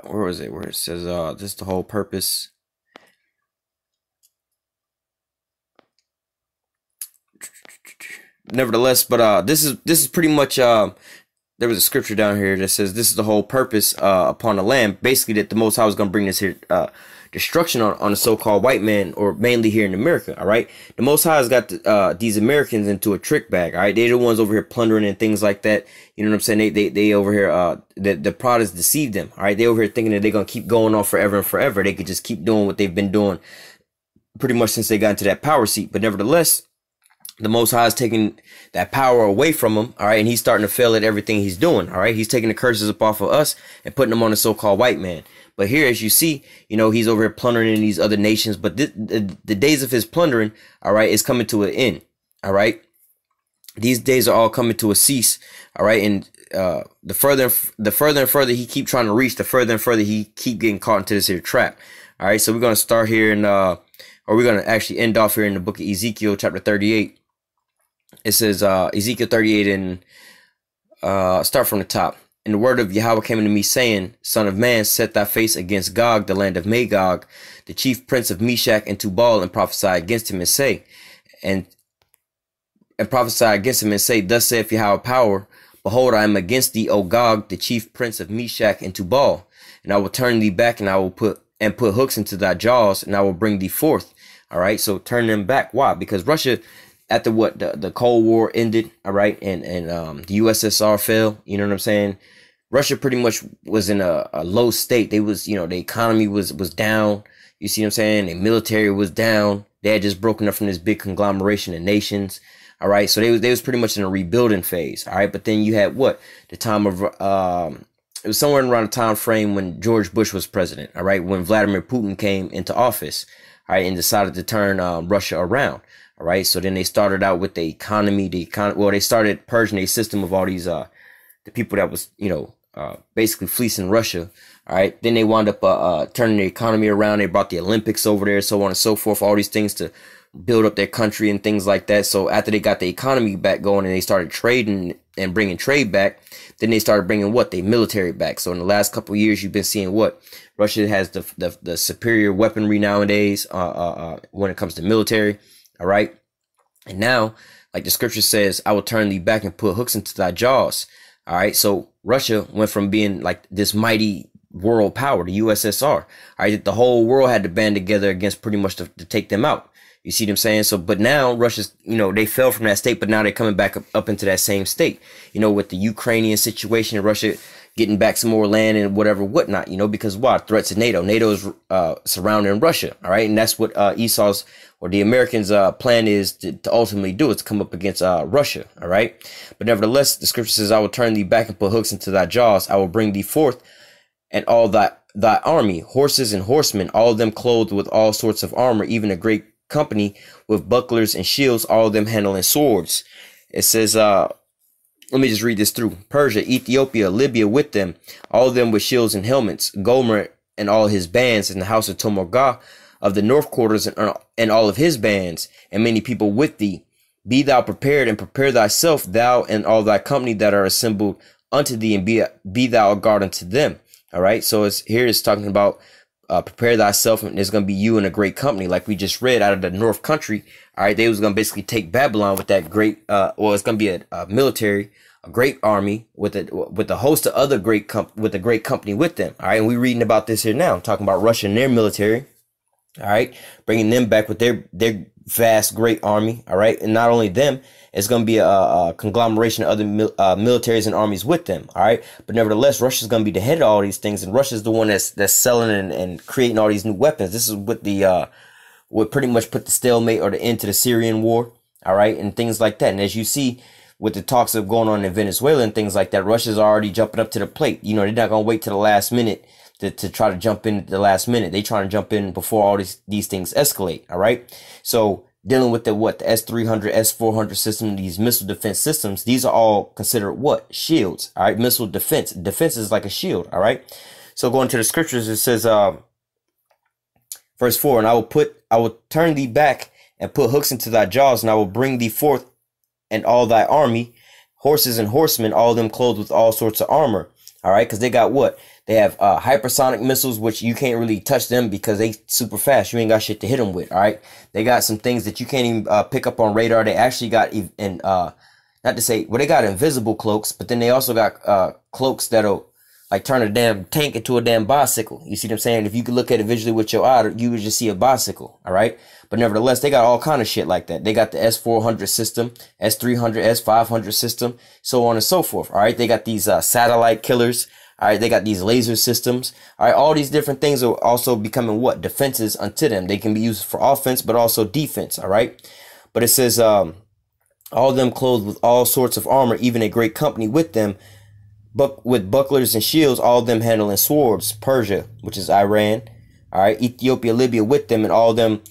where was it, where it says this is the whole purpose. Nevertheless, but this is pretty much there was a scripture down here that says this is the whole purpose upon the land, basically that the Most High was going to bring this here destruction on the so-called white man, or mainly here in America. All right, the Most High has got these Americans into a trick bag. All right, they're the ones over here plundering and things like that. You know what I'm saying? They over here the products deceived them. All right, they over here thinking that they're gonna keep going on forever and forever. They could just keep doing what they've been doing pretty much since they got into that power seat. But nevertheless, the Most High is taking that power away from him, all right, and he's starting to fail at everything he's doing, all right. He's taking the curses up off of us and putting them on the so-called white man. But here, as you see, you know, he's over here plundering in these other nations. But the days of his plundering, all right, is coming to an end, all right. These days are all coming to a cease, all right. And the further and further he keep trying to reach, the further and further he keep getting caught into this here trap. All right, so we're gonna start here in, or we're gonna actually end off here in the book of Ezekiel, chapter 38. It says Ezekiel 38 and start from the top. And the word of Yahawah came unto me, saying, Son of man, set thy face against Gog, the land of Magog, the chief prince of Meshach and Tubal, and prophesy against him, and say, and prophesy against him, and say, Thus saith Yahawah power, behold, I am against thee, O Gog, the chief prince of Meshach and Tubal, and I will turn thee back, and I will put hooks into thy jaws, and I will bring thee forth. All right, so turn them back. Why? Because Russia, after what the Cold War ended, all right, and the USSR fell, you know what I'm saying? Russia pretty much was in a low state. They was, you know, the economy was down. You see what I'm saying? The military was down. They had just broken up from this big conglomeration of nations. All right, so they was pretty much in a rebuilding phase. All right, but then you had what? The time of it was somewhere around the time frame when George Bush was president. All right, when Vladimir Putin came into office, all right, and decided to turn Russia around. All right, so then they started out with the economy. Well, they started purging a system of all these the people that was, you know, basically fleecing Russia. All right, then they wound up turning the economy around. They brought the Olympics over there, so on and so forth. All these things to build up their country and things like that. So after they got the economy back going and they started trading and bringing trade back, then they started bringing what? The military back. So in the last couple of years, you've been seeing what? Russia has the superior weaponry nowadays when it comes to military. All right. And now, like the scripture says, I will turn thee back and put hooks into thy jaws. All right. So Russia went from being like this mighty world power, the USSR. All right. The whole world had to band together against pretty much to take them out. You see what I'm saying? So, but now Russia's, you know, they fell from that state, but now they're coming back up into that same state, you know, with the Ukrainian situation, Russia getting back some more land and whatnot, you know, because what? Threats of NATO. NATO is surrounding Russia. All right. And that's what Esau's or the Americans' plan is to ultimately do, is to come up against Russia. All right. But nevertheless, the scripture says, I will turn thee back and put hooks into thy jaws. I will bring thee forth and all thy army, horses and horsemen, all of them clothed with all sorts of armor, even a great company with bucklers and shields, all of them handling swords. It says, let me just read this through. Persia, Ethiopia, Libya with them, all of them with shields and helmets. Gomer and all his bands in the house of Tomogah of the north quarters and all of his bands, and many people with thee. Be thou prepared and prepare thyself, thou and all thy company that are assembled unto thee, and be thou a guard unto them. All right. So it's talking about prepare thyself, and there's going to be you and a great company, like we just read out of the north country. All right, they was going to basically take Babylon with that great, well, it's going to be a military, a great army with a host of other with a great company with them. All right, and we're reading about this here now. I'm talking about Russia and their military. All right, bringing them back with their vast, great army. All right, and not only them, it's going to be a conglomeration of other militaries and armies with them. All right, but nevertheless, Russia's going to be the head of all these things, and Russia's the one that's selling and creating all these new weapons. This is what what pretty much put the stalemate or the end to the Syrian war. All right, and things like that. And as you see, with the talks of going on in Venezuela and things like that, Russia's already jumping up to the plate. You know, they're not going to wait to the last minute to try to jump in at the last minute. They trying to jump in before all these things escalate. All right. So dealing with the S-300, S-400 system, these missile defense systems, these are all considered what? Shields. All right. Missile defense. Defense is like a shield. All right. So going to the scriptures, it says, verse 4, and I will turn thee back and put hooks into thy jaws, and I will bring thee forth and all thy army, horses and horsemen, all of them clothed with all sorts of armor. All right. Because they got what? They have hypersonic missiles, which you can't really touch them because they super fast. You ain't got shit to hit them with. All right. They got some things that you can't even pick up on radar. They actually got, and not to say, well, they got invisible cloaks, but then they also got cloaks that'll like turn a damn tank into a damn bicycle. You see what I'm saying? If you could look at it visually with your eye, you would just see a bicycle. All right. But nevertheless, they got all kind of shit like that. They got the S-400 system, S-300, S-500 system, so on and so forth. All right. They got these satellite killers. All right. They got these laser systems. All right. All these different things are also becoming what? Defenses unto them. They can be used for offense, but also defense. All right. But it says, all of them clothed with all sorts of armor, even a great company with them, but with bucklers and shields, all of them handling swords. Persia, which is Iran. All right. Ethiopia, Libya with them, and all of them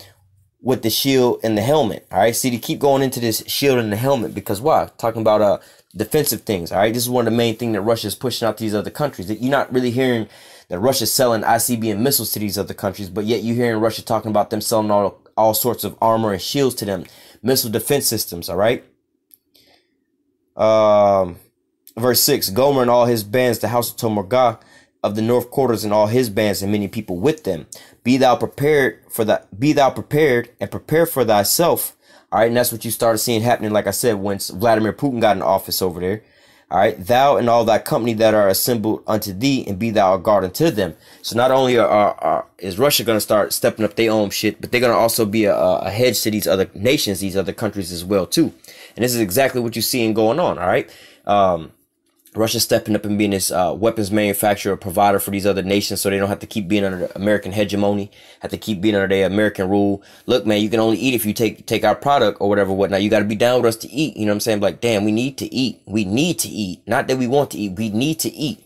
with the shield and the helmet. All right. See, they keep going into this shield and the helmet because why? Talking about defensive things. All right. This is one of the main things that Russia is pushing out to these other countries. That you're not really hearing that Russia's selling ICBM missiles to these other countries, but yet you're hearing Russia talking about them selling all sorts of armor and shields to them, missile defense systems. All right. Verse 6, Gomer and all his bands, the house of Tomorgah of the north quarters and all his bands and many people with them. Be thou prepared and prepare for thyself. All right. And that's what you started seeing happening. Like I said, when Vladimir Putin got in office over there. All right. Thou and all thy company that are assembled unto thee, and be thou a guard unto them. So not only is Russia going to start stepping up their own shit, but they're going to also be a hedge to these other nations, these other countries as well, too. And this is exactly what you're seeing going on. All right. Russia stepping up and being this weapons manufacturer, provider for these other nations, so they don't have to keep being under American hegemony, have to keep being under their American rule. Look, man, you can only eat if you take our product or whatever, whatnot. You got to be down with us to eat. You know what I'm saying? Like, damn, we need to eat. We need to eat. Not that we want to eat. We need to eat.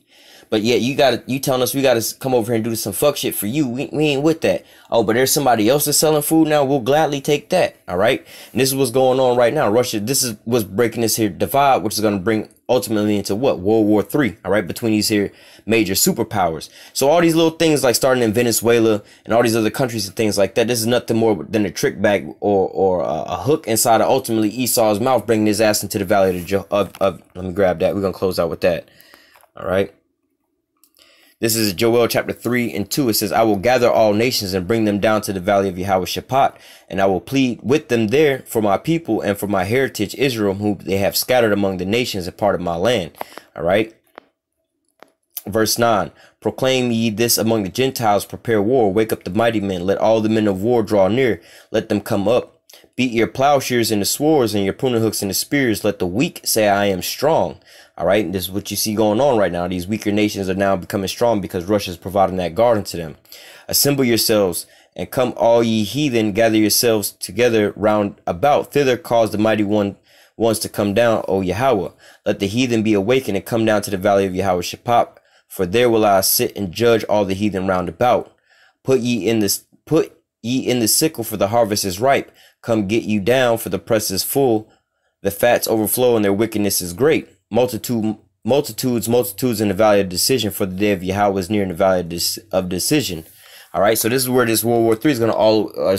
But yet you telling us we got to come over here and do some fuck shit for you. We ain't with that. Oh, but there's somebody else that's selling food now. We'll gladly take that. All right. And this is what's going on right now. Russia, this is what's breaking this here divide, which is going to bring ultimately into what? World War III. All right. Between these here major superpowers. So all these little things like starting in Venezuela and all these other countries and things like that. This is nothing more than a trick bag or a hook inside of ultimately Esau's mouth, bringing his ass into the valley of let me grab that. We're going to close out with that. All right. This is Joel chapter 3 and 2. It says, I will gather all nations and bring them down to the valley of YAHAWASHI, and I will plead with them there for my people and for my heritage Israel, whom they have scattered among the nations and part of my land. All right. Verse 9, proclaim ye this among the Gentiles, prepare war, wake up the mighty men, let all the men of war draw near, let them come up. Beat your plowshares into swords and your pruning hooks into spears. Let the weak say, I am strong. All right. And this is what you see going on right now. These weaker nations are now becoming strong because Russia is providing that garden to them. Assemble yourselves and come all ye heathen, gather yourselves together round about. Thither cause the mighty ones to come down, O Yahweh. Let the heathen be awakened and come down to the valley of YAHAWASHI, for there will I sit and judge all the heathen round about. Put ye in the sickle, for the harvest is ripe. Come get you down, for the press is full. The fats overflow, and their wickedness is great. Multitudes in the valley of decision, for the day of Yahweh is near in the valley of decision. All right, so this is where this World War III is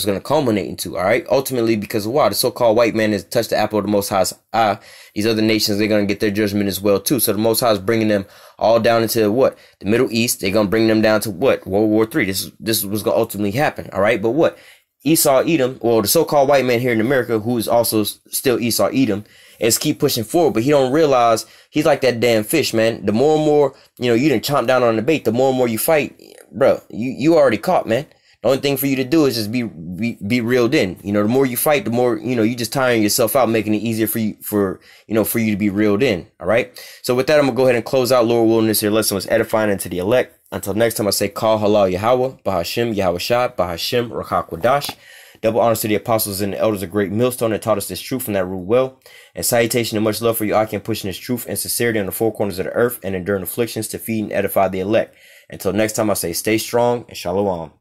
going to culminate into. All right, ultimately, because of why the so-called white man has touched the apple of the Most High's eye. These other nations, they're going to get their judgment as well too. So the Most High is bringing them all down into what? The Middle East. They're going to bring them down to what? World War III. This is what's going to ultimately happen. All right, but what? Esau Edom, well, the so-called white man here in America, who is also still Esau Edom, is keep pushing forward, but he don't realize he's like that damn fish, man. The more and more, you done chomp down on the bait, the more and more you fight, bro, you already caught, man. The only thing for you to do is just be reeled in. The more you fight, the more, you just tiring yourself out, making it easier for you to be reeled in. All right. So with that, I'm gonna go ahead and close out. Lord willing, this here lesson was edifying unto the elect. Until next time, I say, call halal Yahawah, Bahashim, Yahawashah, Bahashim, Rakak Wadash. Double honors to the apostles and the elders of Great Millstone that taught us this truth and that rule well. And salutation and much love for YAHAWASHI pushing this truth and sincerity on the four corners of the earth and enduring afflictions to feed and edify the elect. Until next time, I say stay strong and shalom.